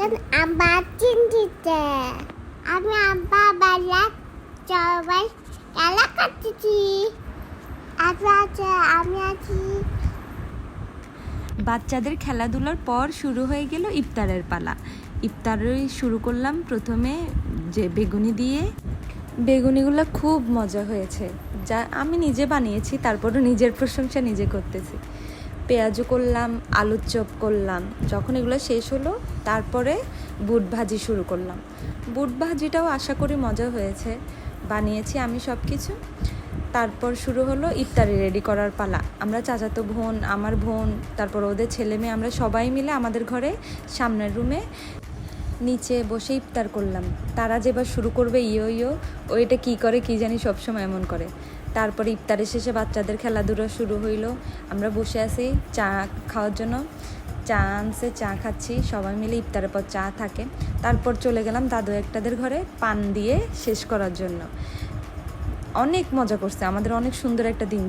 এখন আব্বা চিন্তিতে আমি আব্বা বেলা সবাই খেলা করতেছি। আচ্ছা আমি আছি। বাচ্চাদের খেলাধুলার পর শুরু হয়ে গেল ইফতারের পালা। ইফতারই শুরু করলাম প্রথমে যে বেগুনি দিয়ে। বেগুনিগুলো খুব মজা হয়েছে, যা আমি নিজে বানিয়েছি, তারপরও নিজের প্রশংসা নিজে করতেছি। পেঁয়াজু করলাম, আলুর চপ করলাম। যখন এগুলো শেষ হলো তারপরে বুট ভাজি শুরু করলাম। বুট ভাজিটাও আশা করি মজা হয়েছে, বানিয়েছি আমি সব কিছু। তারপর শুরু হলো ইফতারি রেডি করার পালা। আমরা চাচাতো বোন, আমার বোন, তারপর ওদের ছেলে মেয়ে, আমরা সবাই মিলে আমাদের ঘরে সামনের রুমে নিচে বসে ইফতার করলাম। তারা যেবার শুরু করবে ইয়ো ইয়ো, ওইটা কী করে কী জানি সবসময় এমন করে। তারপরে ইফতারের শেষে বাচ্চাদের খেলাধুলা শুরু হইলো। আমরা বসে আছি চা খাওয়ার জন্য, চা আনছে, চা খাচ্ছি সবাই মিলে। ইফতারের পর চা থাকে। তারপর চলে গেলাম দাদু একটাদের ঘরে পান দিয়ে শেষ করার জন্য। অনেক মজা করছে, আমাদের অনেক সুন্দর একটা দিন।